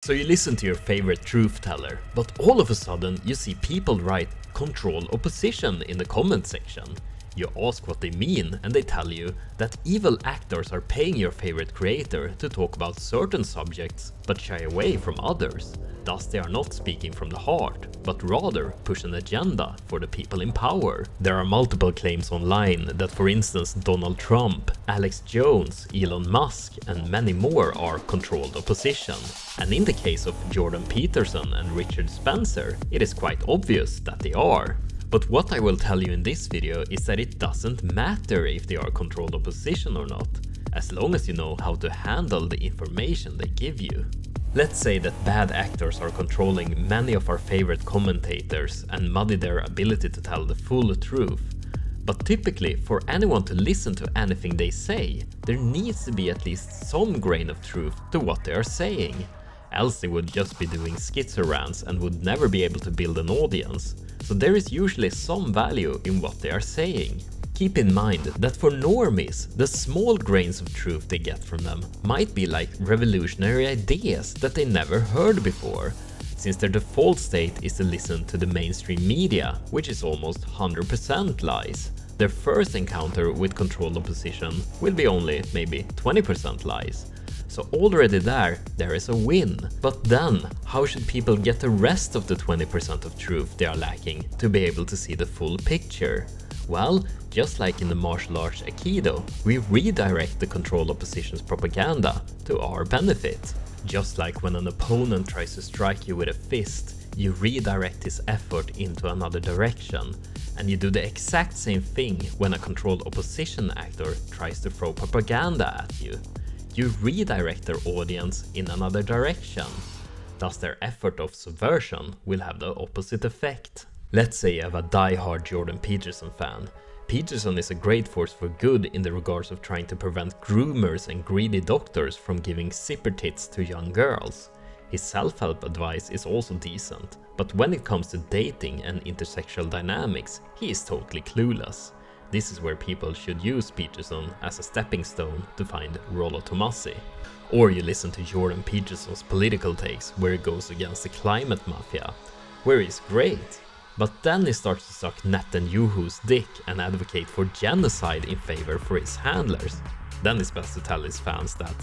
So you listen to your favorite truth teller, but all of a sudden you see people write "control opposition" in the comment section. You ask what they mean and they tell you that evil actors are paying your favorite creator to talk about certain subjects but shy away from others. Thus they are not speaking from the heart, but rather push an agenda for the people in power. There are multiple claims online that, for instance, Donald Trump, Alex Jones, Elon Musk and many more are controlled opposition. And in the case of Jordan Peterson and Richard Spencer, it is quite obvious that they are. But what I will tell you in this video is that it doesn't matter if they are controlled opposition or not, as long as you know how to handle the information they give you. Let's say that bad actors are controlling many of our favorite commentators and muddy their ability to tell the full truth. But typically, for anyone to listen to anything they say, there needs to be at least some grain of truth to what they are saying. Else they would just be doing schizo rants and would never be able to build an audience. So there is usually some value in what they are saying. Keep in mind that for normies, the small grains of truth they get from them might be like revolutionary ideas that they never heard before, since their default state is to listen to the mainstream media, which is almost 100% lies. Their first encounter with controlled opposition will be only maybe 20% lies. So already there is a win. But then, how should people get the rest of the 20% of truth they are lacking to be able to see the full picture? Well, just like in the martial arts Aikido, we redirect the controlled opposition's propaganda to our benefit. Just like when an opponent tries to strike you with a fist, you redirect his effort into another direction. And you do the exact same thing when a controlled opposition actor tries to throw propaganda at you. You redirect their audience in another direction. Thus their effort of subversion will have the opposite effect. Let's say you have a die-hard Jordan Peterson fan. Peterson is a great force for good in the regards of trying to prevent groomers and greedy doctors from giving zipper tits to young girls. His self-help advice is also decent, but when it comes to dating and intersexual dynamics, he is totally clueless. This is where people should use Peterson as a stepping stone to find Rollo Tomassi. Or you listen to Jordan Peterson's political takes where he goes against the climate mafia, where he's great. But then he starts to suck Netanyahu's dick and advocate for genocide in favor for his handlers. Then it's best to tell his fans that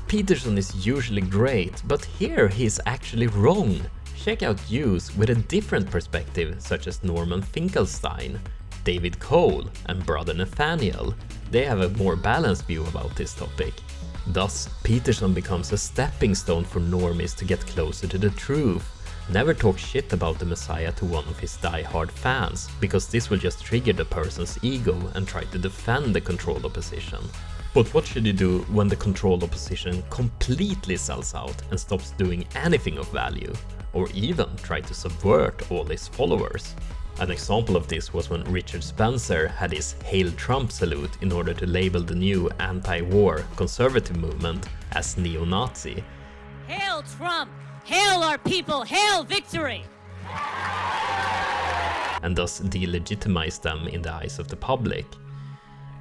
Peterson is usually great, but here he's actually wrong. Check out views with a different perspective such as Norman Finkelstein, David Cole and Brother Nathaniel. They have a more balanced view about this topic. Thus, Peterson becomes a stepping stone for normies to get closer to the truth. Never talk shit about the Messiah to one of his die-hard fans, because this will just trigger the person's ego and try to defend the controlled opposition. But what should you do when the controlled opposition completely sells out and stops doing anything of value, or even try to subvert all his followers? An example of this was when Richard Spencer had his Hail Trump salute in order to label the new anti-war conservative movement as neo-Nazi. Hail Trump! Hail our people! Hail victory! And thus delegitimize them in the eyes of the public.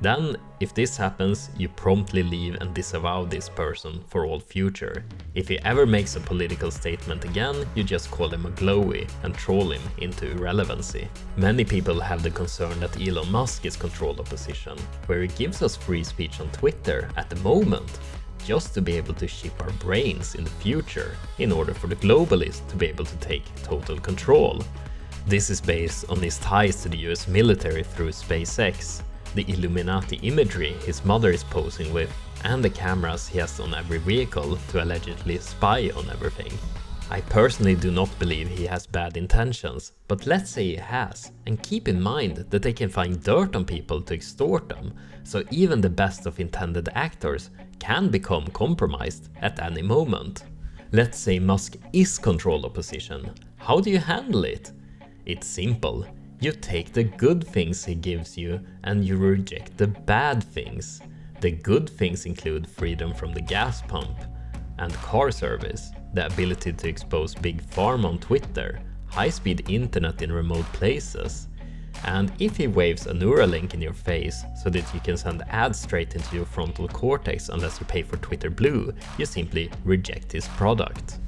Then, if this happens, you promptly leave and disavow this person for all future. If he ever makes a political statement again, you just call him a glowy and troll him into irrelevancy. Many people have the concern that Elon Musk is controlled opposition, where he gives us free speech on Twitter at the moment, just to be able to ship our brains in the future, in order for the globalists to be able to take total control. This is based on his ties to the US military through SpaceX, the Illuminati imagery his mother is posing with, and the cameras he has on every vehicle to allegedly spy on everything. I personally do not believe he has bad intentions, but let's say he has, and keep in mind that they can find dirt on people to extort them, so even the best of intended actors can become compromised at any moment. Let's say Musk is controlled opposition. How do you handle it? It's simple. You take the good things he gives you and you reject the bad things. The good things include freedom from the gas pump and car service, the ability to expose big pharma on Twitter, high-speed internet in remote places. And if he waves a Neuralink in your face so that you can send ads straight into your frontal cortex unless you pay for Twitter Blue, you simply reject his product.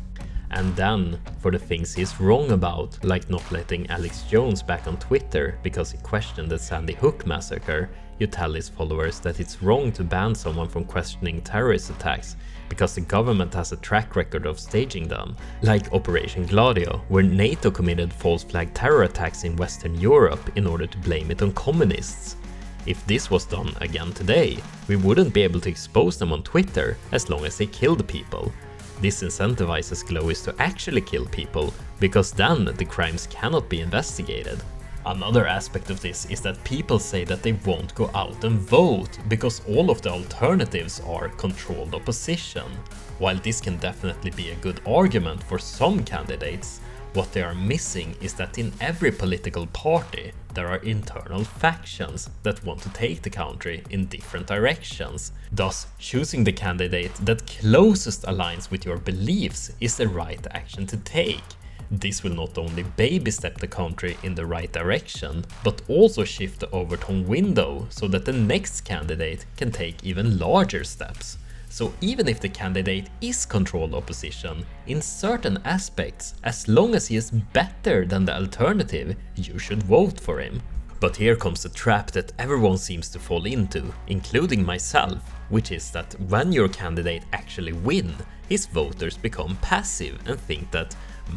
And then, for the things he's wrong about, like not letting Alex Jones back on Twitter because he questioned the Sandy Hook massacre, you tell his followers that it's wrong to ban someone from questioning terrorist attacks because the government has a track record of staging them, like Operation Gladio, where NATO committed false flag terror attacks in Western Europe in order to blame it on communists. If this was done again today, we wouldn't be able to expose them on Twitter as long as they killed people. This incentivizes Glowis to actually kill people, because then the crimes cannot be investigated. Another aspect of this is that people say that they won't go out and vote because all of the alternatives are controlled opposition. While this can definitely be a good argument for some candidates, what they are missing is that in every political party there are internal factions that want to take the country in different directions. Thus, choosing the candidate that closest aligns with your beliefs is the right action to take. This will not only baby step the country in the right direction, but also shift the Overton window so that the next candidate can take even larger steps. So even if the candidate is controlled opposition, in certain aspects, as long as he is better than the alternative, you should vote for him. But here comes the trap that everyone seems to fall into, including myself, which is that when your candidate actually wins, his voters become passive and think that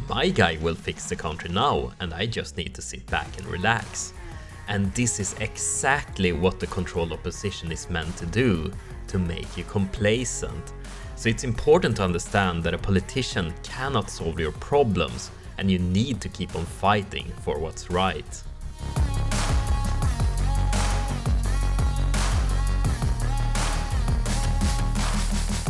my guy will fix the country now and I just need to sit back and relax. And this is exactly what the controlled opposition is meant to do, to make you complacent. So it's important to understand that a politician cannot solve your problems and you need to keep on fighting for what's right.